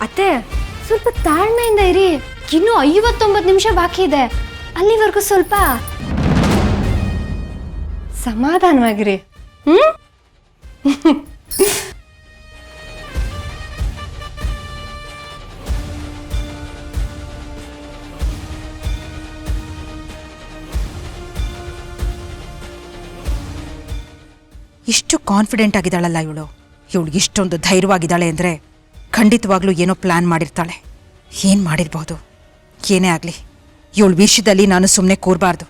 ಅತ್ತೆ ಸ್ವಲ್ಪ ತಾಳ್ಮೆಯಿಂದ ಇರಿ, ಇನ್ನು 59 ನಿಮಿಷ ಬಾಕಿ ಇದೆ. ಅಲ್ಲಿವರೆಗೂ ಸ್ವಲ್ಪ ಸಮಾಧಾನವಾಗಿರಿ. ಇಷ್ಟು ಕಾನ್ಫಿಡೆಂಟ್ ಆಗಿದ್ದಾಳಲ್ಲ ಇವಳು. ಇವಳಿಗೆ ಇಷ್ಟೊಂದು ಧೈರ್ಯವಾಗಿದ್ದಾಳೆ ಅಂದರೆ ಖಂಡಿತವಾಗ್ಲೂ ಏನೋ ಪ್ಲ್ಯಾನ್ ಮಾಡಿರ್ತಾಳೆ. ಏನು ಮಾಡಿರ್ಬೋದು? ಏನೇ ಆಗಲಿ ಇವಳ ವಿಷಯದಲ್ಲಿ ನಾನು ಸುಮ್ಮನೆ ಕೂರಬಾರ್ದು.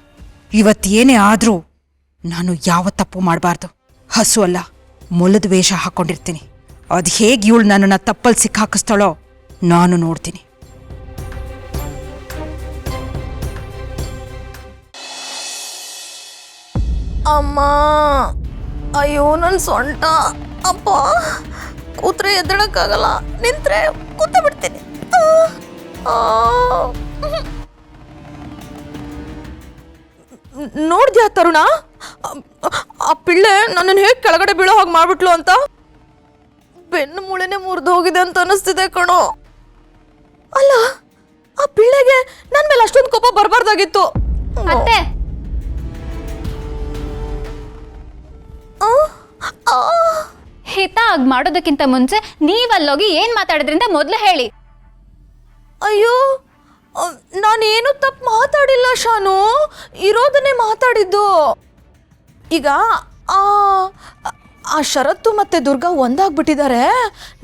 ಇವತ್ತೇನೇ ಆದರೂ ನಾನು ಯಾವ ತಪ್ಪು ಮಾಡಬಾರ್ದು. ಹಸು ಅಲ್ಲ, ಮೊಲದ ವೇಷ ಹಾಕ್ಕೊಂಡಿರ್ತೀನಿ. ಅದು ಹೇಗೆ ಇವಳು ನನ್ನನ್ನು ತಪ್ಪಲ್ಲಿ ಸಿಕ್ಕಾಕಿಸ್ತಾಳೋ ನಾನು ನೋಡ್ತೀನಿ. ಅಮ್ಮ, ಅಯ್ಯೋ ನನ್ನ ಸೊಂಟ ಅಪ್ಪ. ಕೂತ್ರೆ ಎದ್ದೇಳಕ್ಕಾಗಲ್ಲ, ನಿಂತ್ರೆ ಕೂತ ಬಿಡ್ತೀನಿ. ನೋಡ್ದ್ಯಾ ತರುಣ, ಆ ಪಿಳ್ಳೆ ನನ್ನನ್ನು ಹೇಗೆ ಕೆಳಗಡೆ ಬೀಳೋ ಹಾಗೆ ಮಾಡ್ಬಿಟ್ಲು ಅಂತ. ಬೆನ್ನು ಮೂಳೆನೆ ಮುರಿದು ಹೋಗಿದೆ ಅಂತ ಅನಿಸ್ತಿದೆ ಕಣೋ. ಅಲ್ಲ, ಆ ಪಿಳ್ಳೆಗೆ ನನ್ನ ಮೇಲೆ ಅಷ್ಟೊಂದು ಕೋಪ ಬರಬಾರ್ದಾಗಿತ್ತು. ಅತ್ತೆ ಹಿತ ಆಗಿ ಮಾಡೋದಕ್ಕಿಂತ ಮುಂಚೆ ನೀವಲ್ಲೋಗಿ ಏನ್ ಮಾತಾಡಿದ್ರಿಂದ ಮೊದಲು ಹೇಳಿ. ಅಯ್ಯೋ, ನಾನೇನು ತಪ್ಪು ಮಾತಾಡಿಲ್ಲ ಶಾನು, ಇರೋದನ್ನೇ ಮಾತಾಡಿದ್ದು. ಈಗ ಆ ಶರತ್ತು ಮತ್ತೆ ದುರ್ಗಾ ಒಂದಾಗ್ಬಿಟ್ಟಿದ್ದಾರೆ.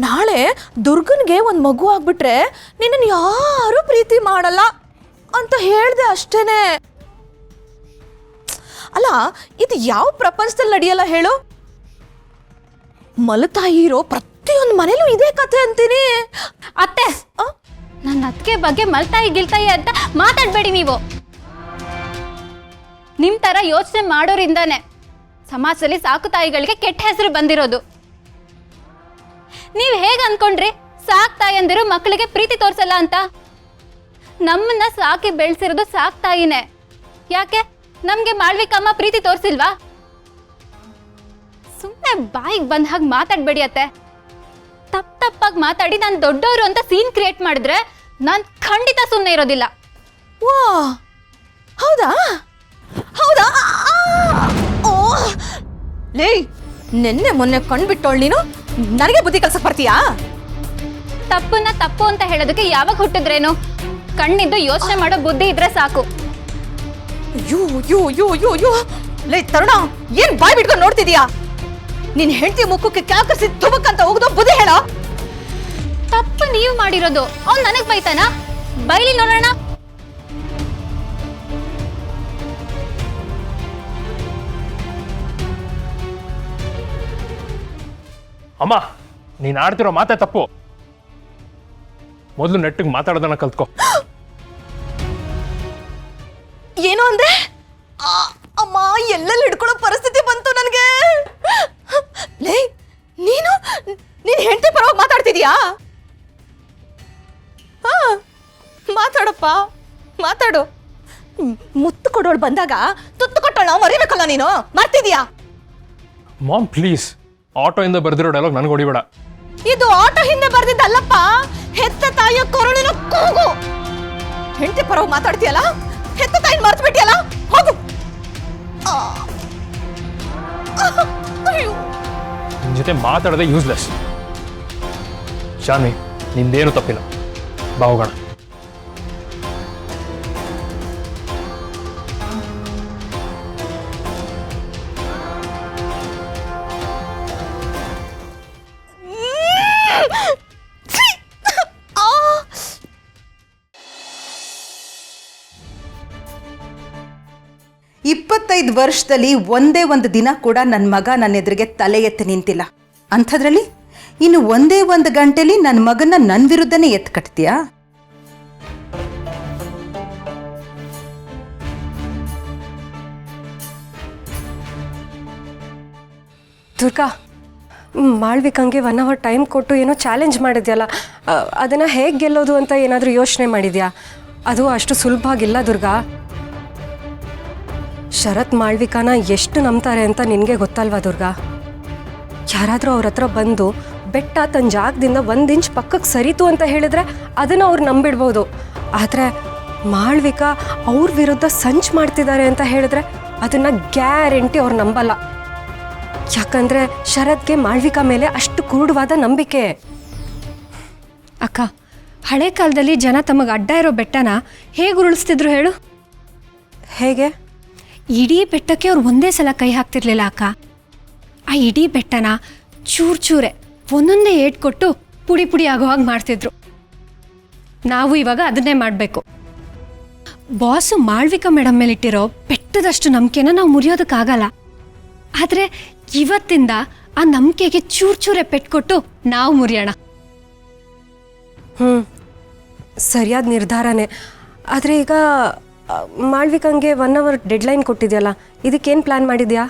ನಾಳೆ ದುರ್ಗನ್ಗೆ ಒಂದು ಮಗು ಆಗ್ಬಿಟ್ರೆ ನಿನ್ನನ್ನು ಯಾರೂ ಪ್ರೀತಿ ಮಾಡಲ್ಲ ಅಂತ ಹೇಳ್ದೆ ಅಷ್ಟೇನೆ. ಅಲ್ಲ, ಇದು ಯಾವ ಪ್ರಪಂಚದಲ್ಲಿ ನಡೆಯಲ್ಲ ಹೇಳು? ಮಲತಾಯಿ ಇರೋ ಪ್ರತಿಯೊಂದು ಮನೇಲೂ ಇದೇ ಕಥೆ ಅಂತೀನಿ. ಅತ್ತೆ, ನನ್ನ ಅತ್ತಿಗೆ ಬಗ್ಗೆ ಮಲ್ತಾಯಿ ಗಿಲ್ತಾಯಿ ಅಂತ ಮಾತಾಡಬೇಡಿ ನೀವು. ನಿಮ್ ತರ ಯೋಚನೆ ಮಾಡೋರಿಂದಾನೆ ಸಮಾಜದಲ್ಲಿ ಸಾಕು ತಾಯಿಗಳಿಗೆ ಕೆಟ್ಟ ಹೆಸರು ಬಂದಿರೋದು. ನೀವು ಹೇಗೆ ಅನ್ಕೊಂಡ್ರಿ ಸಾಕು ತಾಯಿಯಂದಿರು ಮಕ್ಕಳಿಗೆ ಪ್ರೀತಿ ತೋರಿಸಲ್ಲ ಅಂತ? ನಮ್ಮನ್ನ ಸಾಕಿ ಬೆಳೆಸಿರೋದು ಸಾಕು ತಾಯಿನೇ. ಯಾಕೆ ನಮ್ಗೆ ಮಾಳ್ವಿಕಮ್ಮ ಪ್ರೀತಿ ತೋರಿಸಿಲ್ವಾ? ಸುಮ್ಮನೆ ಬಾಯಿಗೆ ಬಂದ ಹಾಗೆ ಮಾತಾಡ್ಬೇಡಿ ಅತ್ತೆ. ತಪ್ಪಾಗಿ ಮಾತಾಡಿ ನಾನು ದೊಡ್ಡವರು ಅಂತ ಸೀನ್ ಕ್ರಿಯೇಟ್ ಮಾಡಿದ್ರೆ ನಾನು ಖಂಡಿತ ಸುಮ್ಮನೆ ಇರೋದಿಲ್ಲ. ವಾ, ಹೌದಾ ಹೌದಾ? ಓ ಲೇ, ನಿನ್ನೆ ಮೊನ್ನೆ ಕಂಡ್ಬಿಟ್ಟೋಳ್ ನೀನು, ನನಗೆ ಬುದ್ಧಿ ಕಲ್ಸಕ್ ಬರ್ತೀಯಾ? ತಪ್ಪನ್ನ ತಪ್ಪು ಅಂತ ಹೇಳೋದಕ್ಕೆ ಯಾವಾಗ ಹುಟ್ಟಿದ್ರೇನು? ಕಣ್ಣಿದ್ದು ಯೋಚನೆ ಮಾಡೋ ಬುದ್ಧಿ ಇದ್ರೆ ಸಾಕು. ಯೋ ಯೋ ಯೋ ಯೋ ಯೋ ಲೇ ತರುಣ, ಏನ್ ಬಾಯ್ ಬಿಟ್ಕೊಂಡು ನೋಡ್ತಿದ್ಯಾ? ನಿನ್ ಹೆಂಡತಿ ಮುಖಕ್ಕೆ ಕ್ಯಾಕರಿಸಿ ತುಮಕ್ಕಂತ ಹೋಗ್ದೋ ಬುದ್ಧಿ ಹೇಳ. ತಪ್ಪು ನೀವು ಮಾಡಿರೋದು, ಅವ್ನು ನನಗ್ ಬೈತಾನ? ಬೈಲಿ ನೋಡೋಣ. ಅಮ್ಮ, ನೀನ್ ಆಡ್ತಿರೋ ಮಾತೇ ತಪ್ಪು. ಮೊದಲು ನೆಟ್ಟಿಗೆ ಮಾತಾಡೋದನ್ನ ಕಲ್ತ್ಕೋ. ಏನು ಅಂದ್ರೆ? ಅಮ್ಮ, ಎಲ್ಲೆಲ್ಲಿ ಹಿಡ್ಕೊಳ್ಳೋ ಪರಿಸ್ಥಿತಿ ಬಂತು ನನಗೆ. ಲೇ, ನೀನು ಹೆಂಡತಿ ಪರವಾಗಿ ಮಾತಾಡ್ತಿದ್ಯಾ? ಮಾತಾಡಪ್ಪ, ಮಾತಾಡು. ಮುತ್ತು ಕೊಡೋಳು ಬಂದಾಗ ತುತ್ತು ಕೊಟ್ಟೋಳ ಮರಿಬೇಕಲ್ಲ ನೀನು, ಮಾಡ್ತಿದ್ಯಾ? ಮಾಮ್ ಪ್ಲೀಸ್, ಆಟೋ ಇಂದ ಬರ್ದಿರೋ ಡೈಲಾಗ್ ನನಗೆ ಹೊಡಿಬೇಡ. ಇದು ಆಟೋ ಹಿಂದೆ ಬರ್ದಿದ್ದಲ್ಲಪ್ಪ, ಹೆತ್ತ ತಾಯಿಯ ಕೊರಳಿನ ಕೂಗು. ಹೆಂಡತಿ ಪರವಾಗಿ ಮಾತಾಡ್ತೀಯಲ್ಲ, ಹೆತ್ತ ತಾಯಿನ ಮರ್ತು ಬಿಟ್ಟಿಯಲ್ಲ, ಹೋಗು. ನಿನ್ ಜೊತೆ ಮಾತಾಡೋದೇ ಯೂಸ್ಲೆಸ್. ಶಾನ್ವಿ, ನಿಂದೇನು ತಪ್ಪಿಲ್ಲ, ಬಾ ಹೋಗೋಣ. ಇಪ್ಪತ್ತೈದು ವರ್ಷದಲ್ಲಿ ಒಂದೇ ಒಂದು ದಿನ ಕೂಡ ನನ್ನ ಮಗ ನನ್ನ ಎದುರಿಗೆ ತಲೆ ಎತ್ತಿ ನಿಂತಿಲ್ಲ. ಅಂಥದ್ರಲ್ಲಿ ಇನ್ನು ಒಂದೇ ಒಂದು ಗಂಟೆಲಿ ನನ್ನ ಮಗನ ನನ್ನ ವಿರುದ್ಧನೇ ಎತ್ತು ಕಟ್ತೀಯಾ? ದುರ್ಗಾ, ಮಾಳ್ವಿಕಂಗೆ 1 hour ಟೈಮ್ ಕೊಟ್ಟು ಏನೋ ಚಾಲೆಂಜ್ ಮಾಡಿದ್ಯಲ್ಲ, ಅದನ್ನು ಹೇಗೆ ಗೆಲ್ಲೋದು ಅಂತ ಏನಾದರೂ ಯೋಚನೆ ಮಾಡಿದ್ಯಾ? ಅದು ಅಷ್ಟು ಸುಲಭ ಆಗಿಲ್ಲ ದುರ್ಗಾ. ಶರತ್ ಮಾಳ್ವಿಕಾನ ಎಷ್ಟು ನಂಬ್ತಾರೆ ಅಂತ ನಿನಗೆ ಗೊತ್ತಲ್ವಾ ದುರ್ಗಾ? ಯಾರಾದರೂ ಅವ್ರ ಹತ್ರ ಬಂದು ಬೆಟ್ಟ ತನ್ನ ಜಾಗದಿಂದ 1 ಇಂಚ್ ಪಕ್ಕಕ್ಕೆ ಸರಿತು ಅಂತ ಹೇಳಿದ್ರೆ ಅದನ್ನು ಅವ್ರು ನಂಬಿಡ್ಬೋದು. ಆದರೆ ಮಾಳ್ವಿಕಾ ಅವ್ರ ವಿರುದ್ಧ ಸಂಚು ಮಾಡ್ತಿದ್ದಾರೆ ಅಂತ ಹೇಳಿದ್ರೆ ಅದನ್ನು ಗ್ಯಾರಂಟಿ ಅವ್ರು ನಂಬಲ್ಲ. ಯಾಕಂದರೆ ಶರತ್ಗೆ ಮಾಳ್ವಿಕಾ ಮೇಲೆ ಅಷ್ಟು ಕುರುಡವಾದ ನಂಬಿಕೆ. ಅಕ್ಕ, ಹಳೆ ಕಾಲದಲ್ಲಿ ಜನ ತಮಗೆ ಅಡ್ಡ ಇರೋ ಬೆಟ್ಟನ ಹೇಗೆ ಉರುಳಿಸ್ತಿದ್ರು ಹೇಳು? ಹೇಗೆ? ಇಡೀ ಬೆಟ್ಟಕ್ಕೆ ಅವ್ರು ಒಂದೇ ಸಲ ಕೈ ಹಾಕ್ತಿರ್ಲಿಲ್ಲ ಅಕ್ಕ. ಆ ಇಡೀ ಬೆಟ್ಟನ ಚೂರೇ ಒಂದೊಂದೇ ಏಟ್ ಕೊಟ್ಟು ಪುಡಿ ಪುಡಿ ಆಗೋ ಹಾಗೆ ಮಾಡ್ತಿದ್ರು. ನಾವು ಇವಾಗ ಅದನ್ನೇ ಮಾಡಬೇಕು. ಬಾಸು ಮಾಳ್ವಿಕಾ ಮೇಡಮ್ ಮೇಲಿಟ್ಟಿರೋ ಬೆಟ್ಟದಷ್ಟು ನಂಬಿಕೆನ ನಾವು ಮುರಿಯೋದಕ್ಕಾಗಲ್ಲ. ಆದರೆ ಇವತ್ತಿಂದ ಆ ನಂಬಿಕೆಗೆ ಚೂರೇ ಪೆಟ್ಕೊಟ್ಟು ನಾವು ಮುರಿಯೋಣ. ಸರಿಯಾದ ನಿರ್ಧಾರನೇ. ಆದರೆ ಈಗ ಮಾಳ್ವಿಕಂಗೆ 1 ಅವರ್ ಡೆಡ್ಲೈನ್ ಕೊಟ್ಟಿದೆಯಲ್ಲ, ಇದಕ್ಕೇನು ಪ್ಲ್ಯಾನ್ ಮಾಡಿದ್ಯಾ?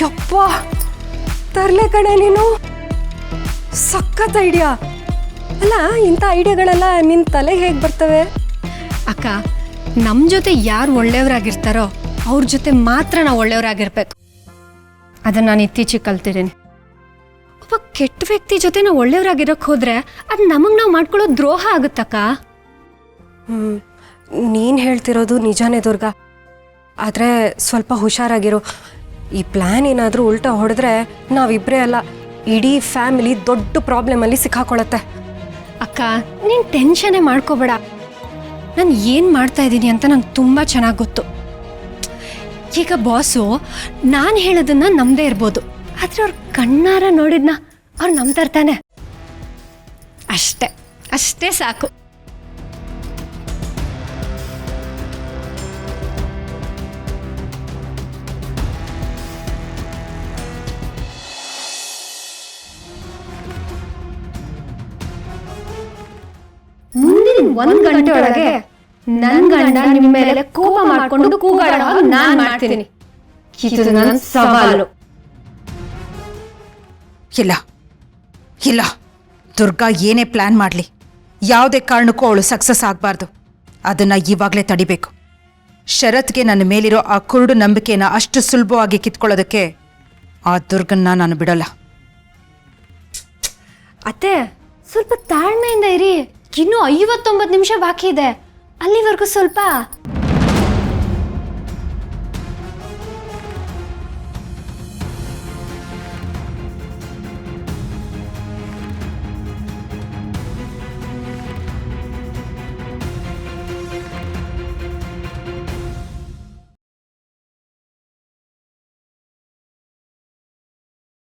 ಯಪ್ಪ, ತರ್ಲೆ ಕಣೆ ನೀನು, ಸಖತ್ ಐಡಿಯಾ. ಅಲ್ಲ, ಇಂಥ ಐಡಿಯಾಗಳೆಲ್ಲ ನಿನ್ನ ತಲೆಗೆ ಹೇಗೆ ಬರ್ತವೆ? ಅಕ್ಕ, ನಮ್ಮ ಜೊತೆ ಯಾರು ಒಳ್ಳೆಯವರಾಗಿರ್ತಾರೋ ಅವ್ರ ಜೊತೆ ಮಾತ್ರ ನಾವು ಒಳ್ಳೆಯವರಾಗಿರ್ಬೇಕು. ಅದನ್ನು ನಾನು ಇತ್ತೀಚೆಗೆ ಕಲ್ತಿದ್ದೀನಿ. ಒಬ್ಬ ಕೆಟ್ಟ ವ್ಯಕ್ತಿ ಜೊತೆ ನಾವು ಒಳ್ಳೆಯವರಾಗಿರೋಕ್ಕೆ ಹೋದರೆ ಅದು ನಮಗೆ ನಾವು ಮಾಡ್ಕೊಳ್ಳೋ ದ್ರೋಹ ಆಗುತ್ತಕ್ಕ. ನೀನು ಹೇಳ್ತಿರೋದು ನಿಜಾನೇ ದುರ್ಗಾ. ಆದರೆ ಸ್ವಲ್ಪ ಹುಷಾರಾಗಿರು. ಈ ಪ್ಲ್ಯಾನ್ ಏನಾದರೂ ಉಲ್ಟಾ ಹೊಡೆದ್ರೆ ನಾವಿಬ್ಬರೇ ಅಲ್ಲ, ಇಡೀ ಫ್ಯಾಮಿಲಿ ದೊಡ್ಡ ಪ್ರಾಬ್ಲಮಲ್ಲಿ ಸಿಕ್ಕಾಕೊಳ್ಳುತ್ತೆ. ಅಕ್ಕ, ನೀನು ಟೆನ್ಷನ್ನೇ ಮಾಡ್ಕೋಬೇಡ. ನಾನು ಏನು ಮಾಡ್ತಾ ಇದ್ದೀನಿ ಅಂತ ನಂಗೆ ತುಂಬ ಚೆನ್ನಾಗಿ ಗೊತ್ತು. ಈಗ ಬಾಸು ನಾನು ಹೇಳೋದನ್ನ ನಂಬದೇ ಇರ್ಬೋದು, ಆದರೆ ಅವ್ರ ಕಣ್ಣಾರ ನೋಡಿದ್ನ ಅವ್ರು ನಂಬ್ತಾರ್ತಾನೆ. ಅಷ್ಟೇ ಸಾಕು. ಮುಂದಿನ 1 ಗಂಟೆ ಒಳಗೆ ನನ್ನ ಗಂಡ ನಿಮ್ಮ ಮೇಲೆ ಕೋಪ ಮಾಡ್ಕೊಂಡು ಕೂಗಾಡೋ ನಾನು ಮಾಡ್ತೀನಿ. ಇದು ನನ್ನ ಸವಾಲು. ಇಲ್ಲ, ದುರ್ಗಾ ಏನೇ ಪ್ಲ್ಯಾನ್ ಮಾಡಲಿ, ಯಾವುದೇ ಕಾರಣಕ್ಕೂ ಅವಳು ಸಕ್ಸಸ್ ಆಗಬಾರ್ದು. ಅದನ್ನು ಇವಾಗಲೇ ತಡಿಬೇಕು. ಶರತ್ಗೆ ನನ್ನ ಮೇಲಿರೋ ಆ ಕುರುಡು ನಂಬಿಕೆನ ಅಷ್ಟು ಸುಲಭವಾಗಿ ಕಿತ್ಕೊಳ್ಳೋದಕ್ಕೆ ಆ ದುರ್ಗನ್ನ ನಾನು ಬಿಡೋಲ್ಲ. ಅತ್ತೆ, ಸ್ವಲ್ಪ ತಾಳ್ಮೆಯಿಂದ ಇರಿ. ಇನ್ನೂ 59 ನಿಮಿಷ ಬಾಕಿ ಇದೆ. ಅಲ್ಲಿವರೆಗೂ ಸ್ವಲ್ಪ